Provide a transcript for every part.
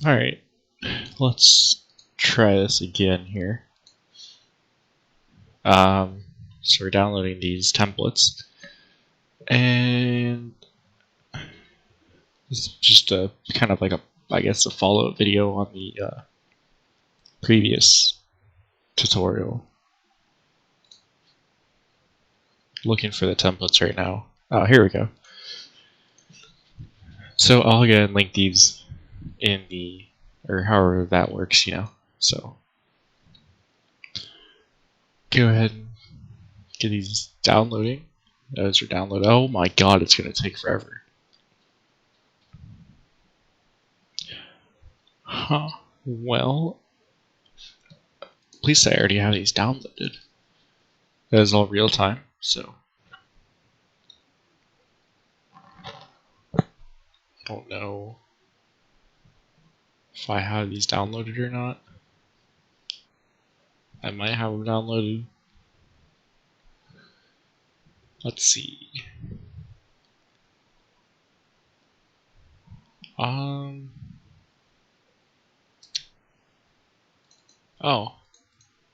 Alright, let's try this again here. So we're downloading these templates, and this is just a kind of like I guess a follow-up video on the previous tutorial. Looking for the templates right now. Oh, here we go. So I'll go ahead and link these in the, or however that works, So go ahead and get these downloading. Those are downloaded. Oh my god, it's going to take forever. Huh. Well, please say I already have these downloaded. That is all real time, so. Don't know if I have these downloaded or not. I might have them downloaded. Let's see. Oh.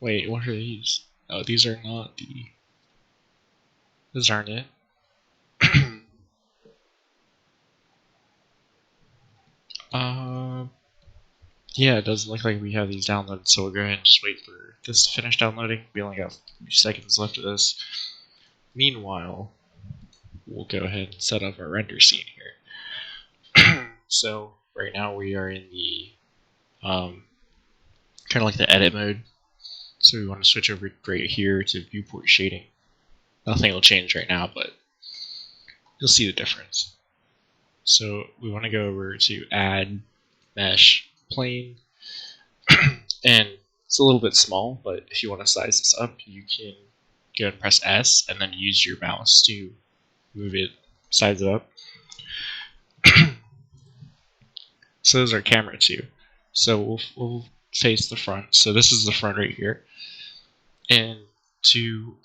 Wait, what are these? Oh, these are not the... These aren't it. Yeah, it doesn't look like we have these downloaded, so we'll go ahead and just wait for this to finish downloading. We only got a few seconds left of this. Meanwhile, we'll go ahead and set up our render scene here. So, right now we are in the, kind of like the edit mode. So we want to switch over right here to viewport shading. Nothing will change right now, but you'll see the difference. So we want to go over to add mesh plane, and it's a little bit small, but if you want to size this up, you can go and press S and then use your mouse to move it, size it up. So there's our camera too. So we'll face the front. So this is the front right here, and to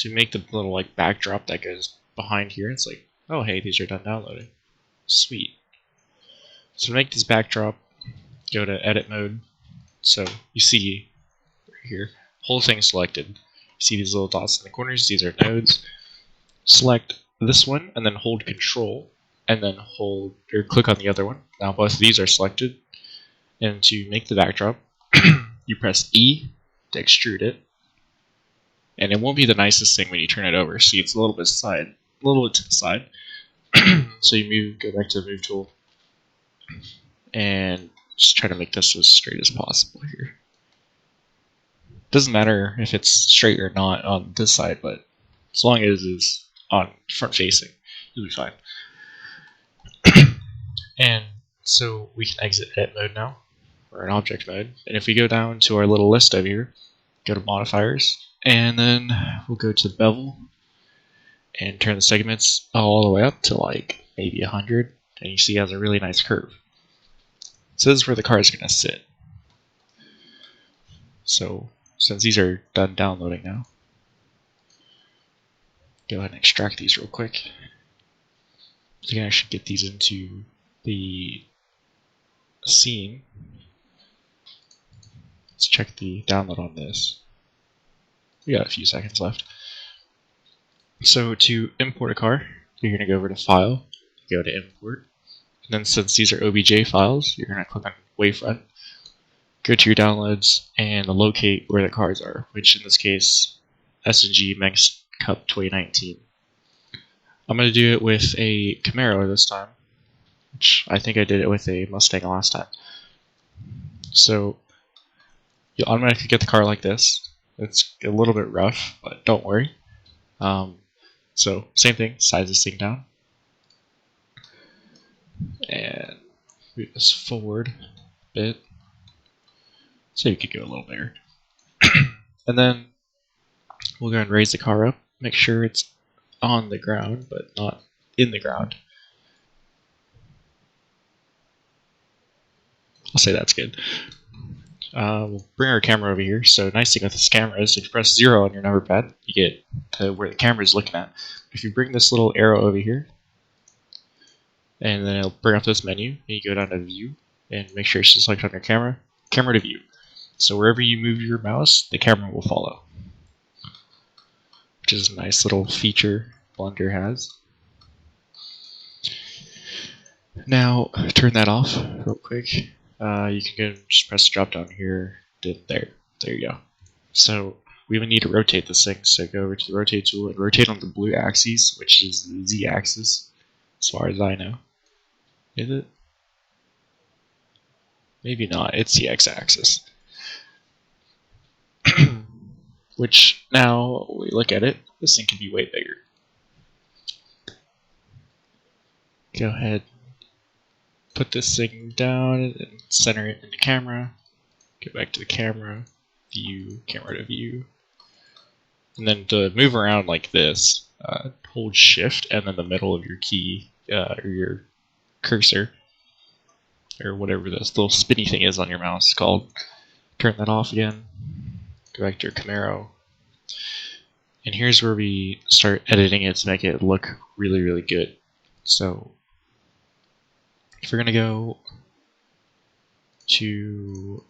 make the little like backdrop that goes behind here, it's like, oh hey, these are done downloading. Sweet. So to make this backdrop, go to edit mode. So you see right here, whole thing selected. You see these little dots in the corners, these are nodes. Select this one and then hold control and then hold or click on the other one. Now both of these are selected. And to make the backdrop, you press E to extrude it. And it won't be the nicest thing when you turn it over. See, it's a little bit to the side. So you go back to the move tool, and just try to make this as straight as possible here. Doesn't matter if it's straight or not on this side, but as long as it's on front facing, you'll be fine. And so we can exit edit mode now, or an object mode. And if we go down to our little list over here, go to modifiers, and then we'll go to the bevel and turn the segments all the way up to like maybe 100, and you see it has a really nice curve. So this is where the car is going to sit. So since these are done downloading now, go ahead and extract these real quick. I think I should get these into the scene. Let's check the download on this. We got a few seconds left. So to import a car, you're going to go over to File, go to Import, and then since these are OBJ files, you're going to click on Wavefront, go to your downloads, and locate where the cars are, which in this case, S&G Manx Cup 2019. I'm going to do it with a Camaro this time, which I think I did it with a Mustang last time. So you'll automatically get the car like this. It's a little bit rough, but don't worry. So same thing, size this thing down, and move this forward a bit, so you could go a little bigger. And then we'll go and raise the car up, make sure it's on the ground, but not in the ground. I'll say that's good. We'll bring our camera over here. So nice thing with this camera is if you press 0 on your number pad, you get to where the camera is looking at. If you bring this little arrow over here, and then it'll bring up this menu, and you go down to View, and make sure to select on your camera to view. So wherever you move your mouse, the camera will follow, which is a nice little feature Blender has. Now turn that off real quick. You can go just press the drop down here. There you go. So we would need to rotate this thing. So go over to the rotate tool and rotate on the blue axis, which is the Z axis, as far as I know. Is it? Maybe not. It's the X axis. Which now we look at it, this thing can be way bigger. Go ahead, put this thing down and center it in the camera. Go back to the camera, view, camera to view. And then to move around like this, hold shift and then the middle of your key, or your cursor, or whatever this little spinny thing is on your mouse called. Turn that off again. Go back to your Camaro. And here's where we start editing it to make it look really, really good. So if we're gonna go to,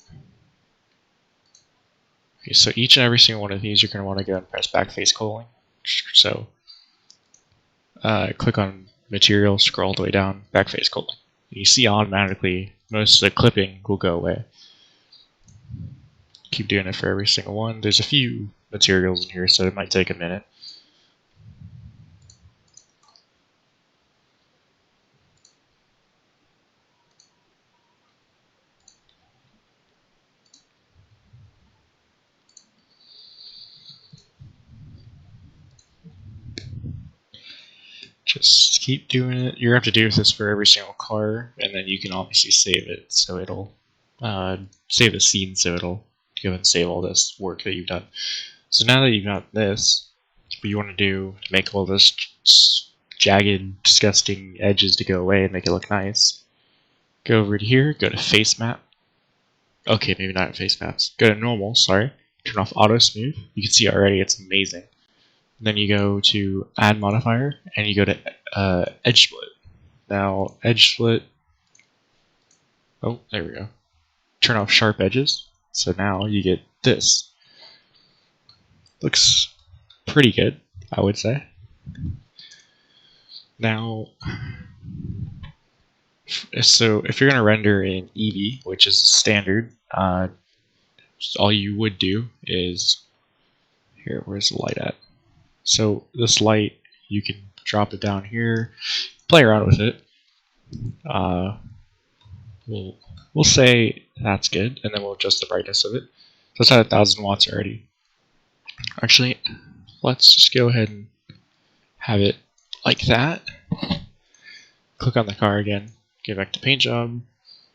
okay, so each and every single one of these, you're gonna want to go and press backface calling. So click on material, scroll all the way down, backface calling. You see automatically most of the clipping will go away. Keep doing it for every single one. There's a few materials in here, so it might take a minute. Just keep doing it. You're going to have to do this for every single car, and then you can obviously save it, so it'll save the scene, so it'll go and save all this work that you've done. So now that you've got this, what you want to do to make all this jagged, disgusting edges to go away and make it look nice, go over to here, go to face map. Okay, maybe not face maps. Go to normal, sorry. Turn off auto smooth. You can see already it's amazing. Then you go to add modifier and you go to edge split. Now edge split, oh, there we go. Turn off sharp edges. So now you get this. Looks pretty good, I would say. Now, so if you're going to render in Eevee, which is standard, all you would do is, here, where's the light at? So this light, you can drop it down here, play around with it. We'll say that's good, and then we'll adjust the brightness of it. So it's at 1000 watts already. Actually, let's just go ahead and have it like that. Click on the car again, get back to paint job,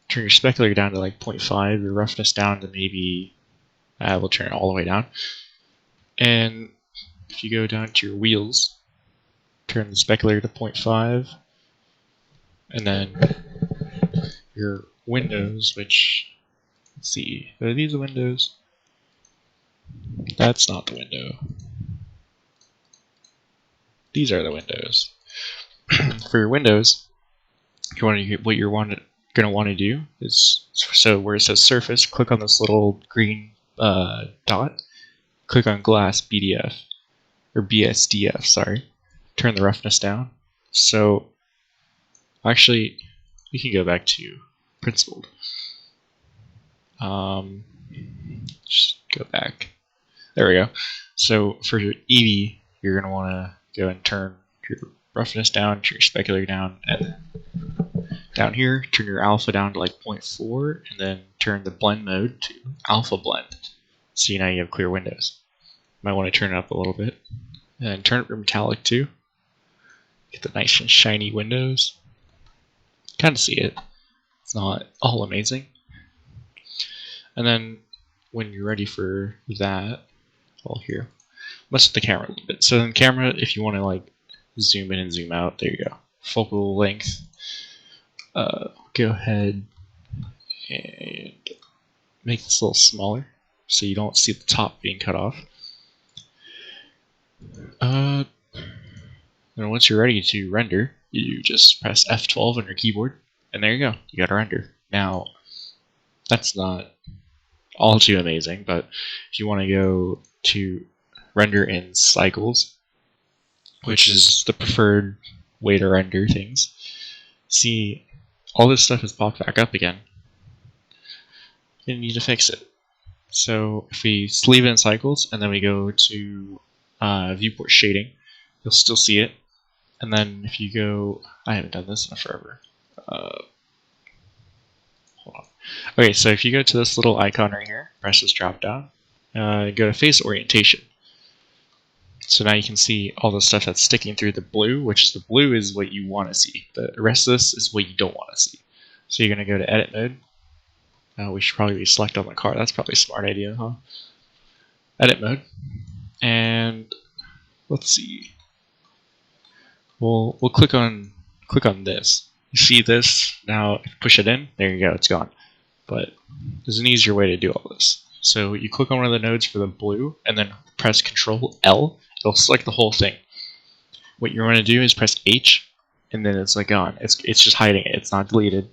turn your specular down to like 0.5, your roughness down to maybe, we'll turn it all the way down. And if you go down to your wheels, turn the specular to 0.5, and then your windows, which, let's see, are these the windows? That's not the window. These are the windows. For your windows, what you're going to want to do is, so where it says surface, click on this little green dot, click on glass BDF, or BSDF, sorry. Turn the roughness down. So, actually, we can go back to principled. Just go back. There we go. So for your Eevee, you're going to want to go and turn your roughness down, turn your specular down, and down here, turn your alpha down to like 0.4, and then turn the blend mode to alpha blend. So now you have clear windows. Might want to turn it up a little bit. And turn it for metallic too. Get the nice and shiny windows. Kind of see it. It's not all amazing. And then when you're ready for that, well, here, let's set the camera a little bit. So in camera, if you want to like zoom in and zoom out, there you go. Focal length. Go ahead and make this a little smaller so you don't see the top being cut off. And once you're ready to render, you just press F12 on your keyboard, and there you go. You got a render. Now, that's not all too amazing, but if you want to go to render in cycles, which is the preferred way to render things, see all this stuff is popped back up again. You need to fix it. So if we leave it in cycles and then we go to viewport shading, you'll still see it. And then if you go, I haven't done this in forever. Hold on. Okay, so if you go to this little icon right here, press this drop down, go to face orientation. So now you can see all the stuff that's sticking through the blue, which is the blue is what you want to see. The rest of this is what you don't want to see. So you're going to go to edit mode. We should probably select on the car. That's probably a smart idea, huh? Edit mode. And let's see. We'll click on this. You see this? Now if you push it in, there you go, it's gone. But there's an easier way to do all this. So you click on one of the nodes for the blue and then press Control L. It'll select the whole thing. What you're going to do is press H, and then it's like gone. It's just hiding it. It's not deleted.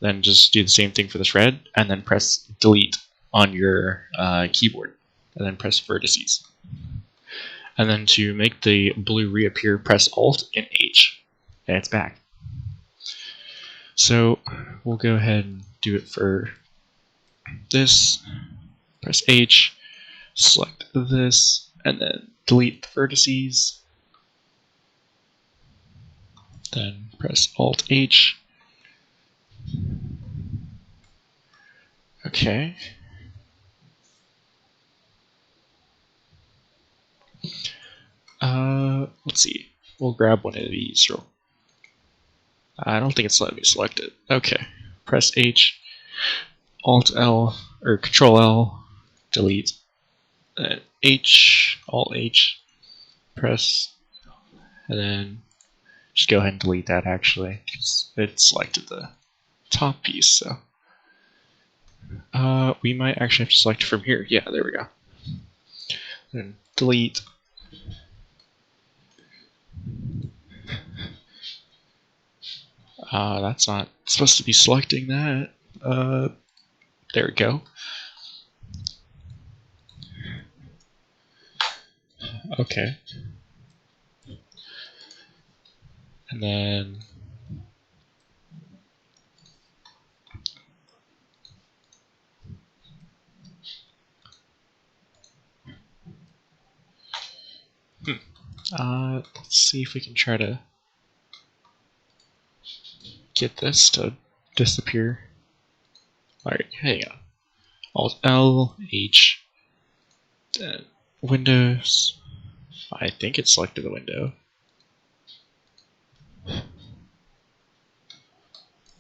Then just do the same thing for this red, and then press Delete on your keyboard, and then press Vertices. And then to make the blue reappear, press Alt and H, and it's back. So we'll go ahead and do it for this. Press H, select this, and then delete the vertices. Then press Alt H. Okay. Let's see. We'll grab one of these. I don't think it's letting me select it. Okay. Press H, Alt L, or Control L, delete. Then H, Alt H, press, and then just go ahead and delete that actually. It selected the top piece, so. We might actually have to select from here. Yeah, there we go. Then delete. That's not supposed to be selecting that. There we go. Okay. And then let's see if we can try to get this to disappear. Alright, hang on. Alt L, H, then Windows. I think it selected the window.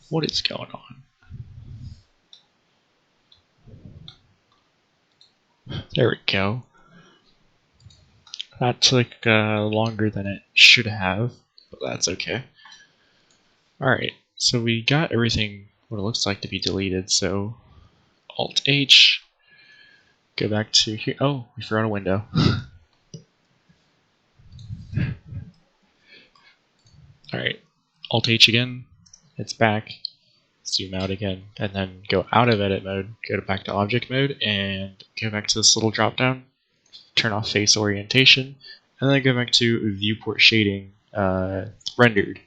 What is going on? There we go. That took longer than it should have, but that's okay. Alright, so we got everything what it looks like to be deleted, so Alt H, go back to here. Oh, we forgot a window. Alright, Alt H again, it's back. Zoom out again, and then go out of edit mode, go back to object mode, and go back to this little drop down, turn off face orientation, and then go back to viewport shading, rendered.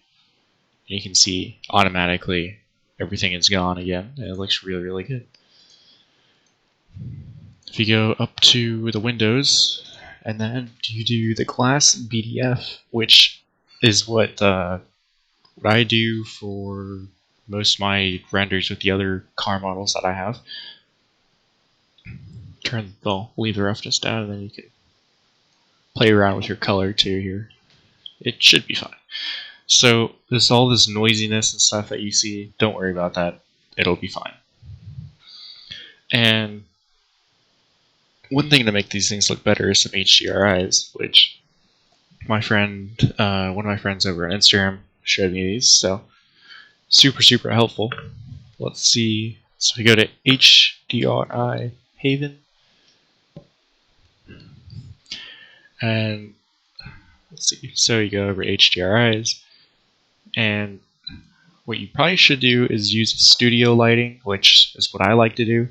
And you can see automatically everything is gone again, and it looks really, really good. If you go up to the windows, and then you do the glass BDF, which is what I do for most of my renders with the other car models that I have. Turn the leave the roughness down, and then you can play around with your color too here. It should be fine. So all this noisiness and stuff that you see, don't worry about that. It'll be fine. And one thing to make these things look better is some HDRIs, which my friend, one of my friends over on Instagram showed me these, so super helpful. Let's see. So we go to HDRI Haven, and let's see. So you go over HDRIs, and what you probably should do is use studio lighting, which is what I like to do.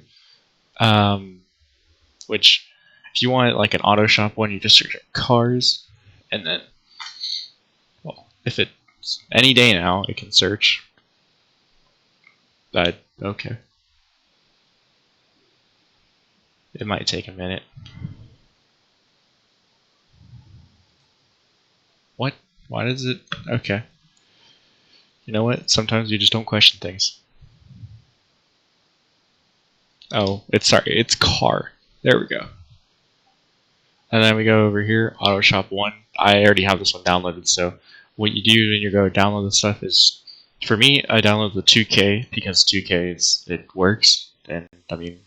Which, if you want like an auto shop one, you just search cars, and then, well, if it's any day now, it can search. But okay, it might take a minute. What? Why does it? Okay. You know what? Sometimes you just don't question things. Oh, it's car. There we go. And then we go over here, Auto Shop 1. I already have this one downloaded, so what you do when you go download the stuff is, for me, I download the 2K because 2K it works, and I mean,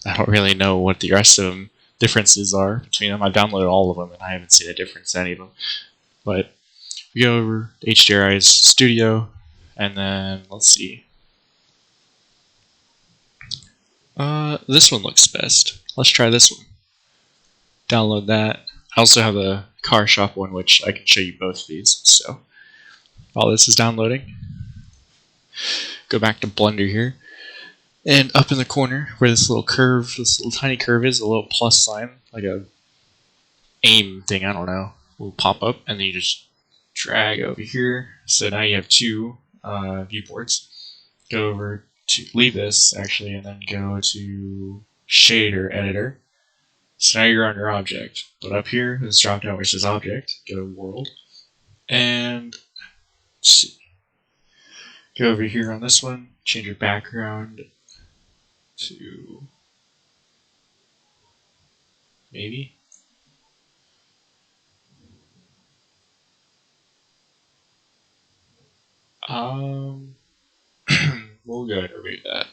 I don't really know what the rest of them differences are between them. I've downloaded all of them, and I haven't seen a difference in any of them. But we go over HDRI's Studio, and then let's see. This one looks best. Let's try this one. Download that. I also have the car shop one, which I can show you both of these. So while this is downloading, go back to Blender here, and up in the corner where this little tiny curve is, a little plus sign, like a aim thing, I don't know, will pop up, and then you just drag over here. So now you have two viewports. Go over to leave this actually, and then go to shader editor. So now you're on your object, but up here, this drop down which says object, go to world, and let's see. Go over here on this one, change your background to maybe. We'll go ahead and remove that.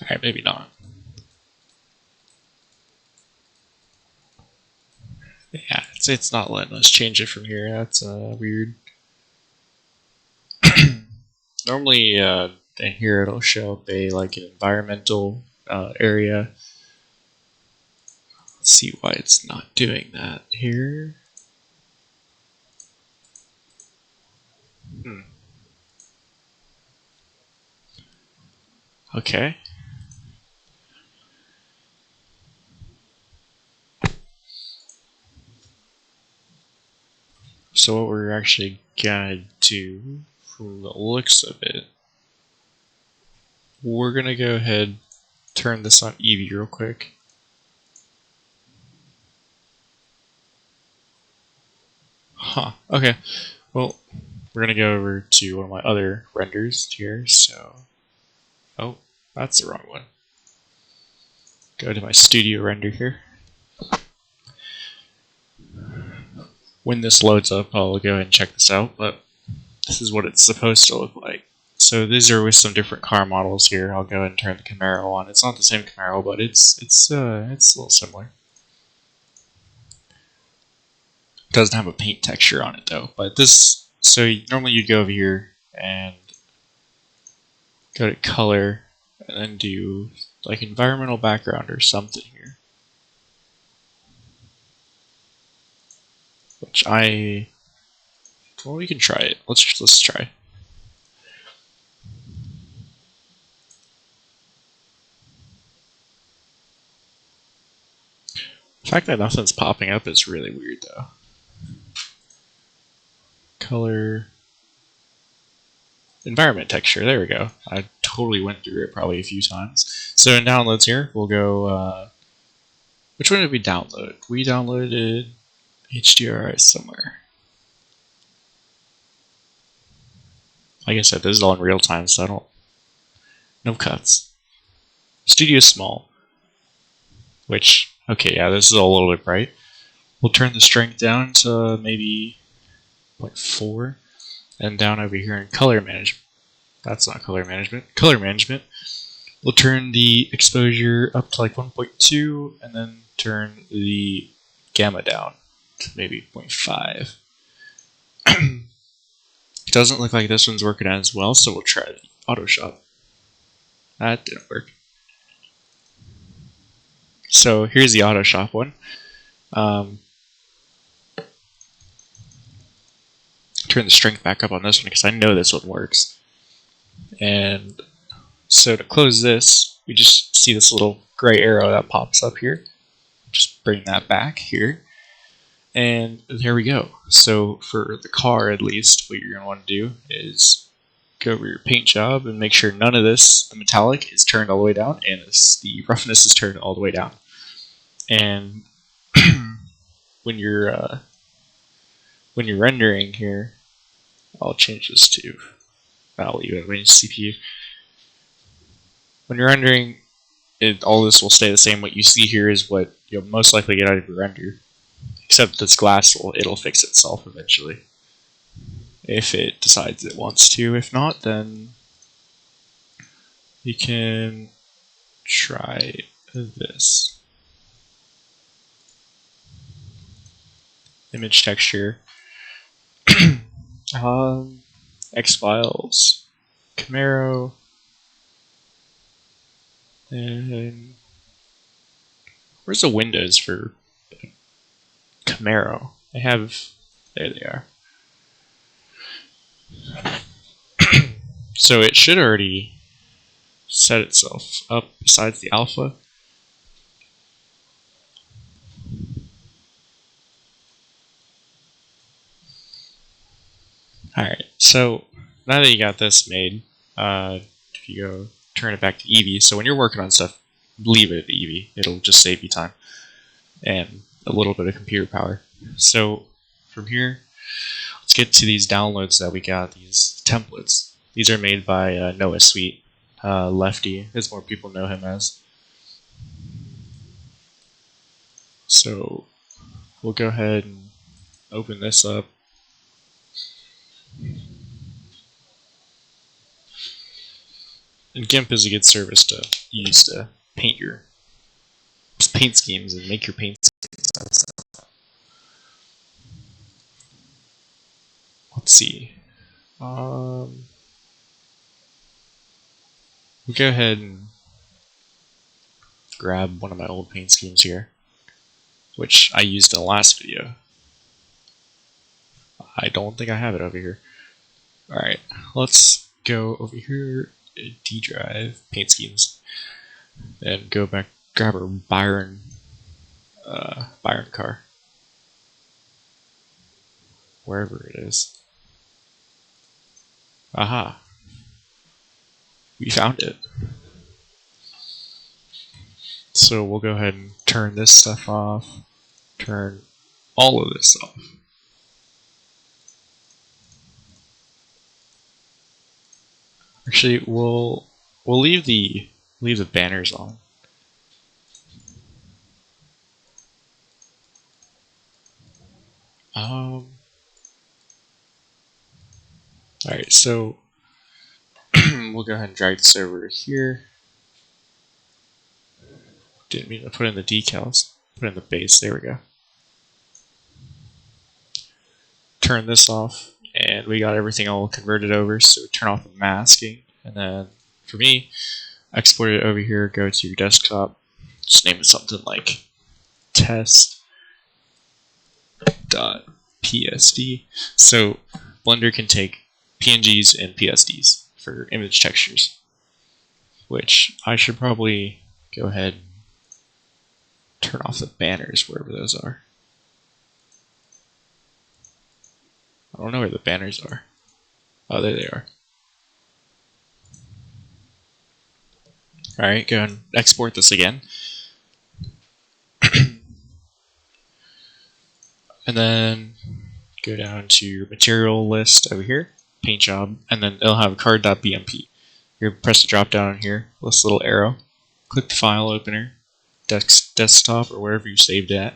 Alright, maybe not. Yeah, it's not letting us change it from here. That's weird. Normally, in here it'll show up like an environmental area. Let's see why it's not doing that here. Okay. So what we're actually gonna do, from the looks of it, we're gonna go ahead, turn this on Eevee real quick. Huh, okay. Well, we're gonna go over to one of my other renders here, so... Oh, that's the wrong one. Go to my studio render here. When this loads up, I'll go ahead and check this out, but this is what it's supposed to look like. So these are with some different car models here. I'll go ahead and turn the Camaro on. It's not the same Camaro, but it's a little similar. It doesn't have a paint texture on it though, but this, so normally you'd go over here and go to color and then do like environmental background or something here. Which well, we can try it. Let's try. The fact that nothing's popping up is really weird though. Color, environment texture, there we go. I totally went through it probably a few times. So in downloads here, we'll go, which one did we download? We downloaded HDRI somewhere. Like I said, this is all in real time, so no cuts. Studio small, which, okay, yeah, this is a little bit bright. We'll turn the strength down to maybe like 4, and down over here in color management. That's not color management. Color management. We'll turn the exposure up to like 1.2, and then turn the gamma down to maybe 0.5. Doesn't look like this one's working as well, so we'll try the auto shop. That didn't work. So here's the auto shop one. Turn the strength back up on this one because I know this one works. And so to close this, we just see this little gray arrow that pops up here. Just bring that back here. And there we go. So for the car, at least, what you're going to want to do is go over your paint job and make sure none of this, the metallic, is turned all the way down, and the roughness is turned all the way down. And when you're rendering here, I'll change this to value at range CPU. When you're rendering, all this will stay the same. What you see here is what you'll most likely get out of your render, except this glass it'll fix itself eventually if it decides it wants to. If not, then you can try this image texture. X-Files, Camaro, and where's the windows for Camaro? I have, there they are. So it should already set itself up besides the alpha. Alright, so now that you got this made, if you go turn it back to Eevee, so when you're working on stuff, leave it at Eevee. It'll just save you time and a little bit of computer power. So from here, let's get to these downloads that we got, these templates. These are made by Noah Sweet, Lefty, as more people know him as. So we'll go ahead and open this up. And GIMP is a good service to use to paint your paint schemes and make your paint schemes. Let's see. We'll go ahead and grab one of my old paint schemes here, which I used in the last video. I don't think I have it over here. Alright, let's go over here, D drive, paint schemes, and go back, grab our Byron car, wherever it is. Aha, we found it. So we'll go ahead and turn this stuff off, turn all of this off. Actually, we'll leave the banners on. Alright, so we'll go ahead and drag this over here. Didn't mean to put in the decals. Put in the base. There we go. Turn this off, and we got everything all converted over. So turn off the masking, and then for me, export it over here. Go to your desktop. Just name it something like test.psd. So Blender can take PNGs and PSDs for image textures, which I should probably go ahead and turn off the banners wherever those are. I don't know where the banners are. Oh, there they are. Alright, go and export this again. And then go down to your material list over here, paint job, and then it'll have card.bmp. You press the drop down here, this little arrow, click the file opener, desktop or wherever you saved it at,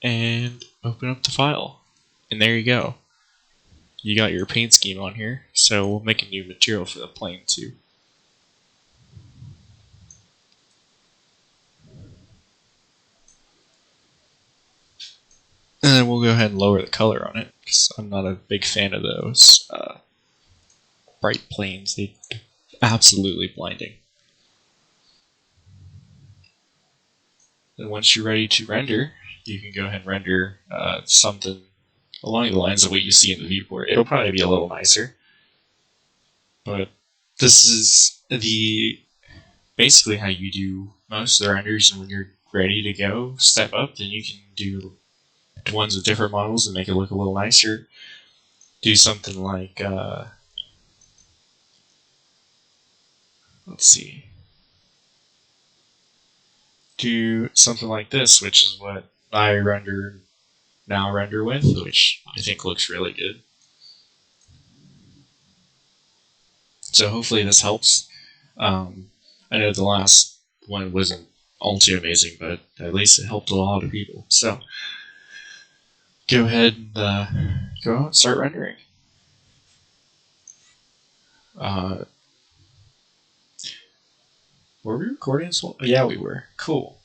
and open up the file. And there you go. You got your paint scheme on here, so we'll make a new material for the plane too. And then we'll go ahead and lower the color on it, because I'm not a big fan of those bright planes. They're absolutely blinding. then once you're ready to render, you can go ahead and render something along the lines of what you see in the viewport. It'll probably be a little nicer, but this is basically how you do most of the renders, and when you're ready to go step up, then you can do ones with different models and make it look a little nicer. Do something like, let's see, do something like this, which is what I now render with, which I think looks really good. So hopefully this helps. I know the last one wasn't all too amazing, but at least it helped a lot of people. So go ahead and go out and start rendering. Were we recording this one? Yeah, we were. Cool.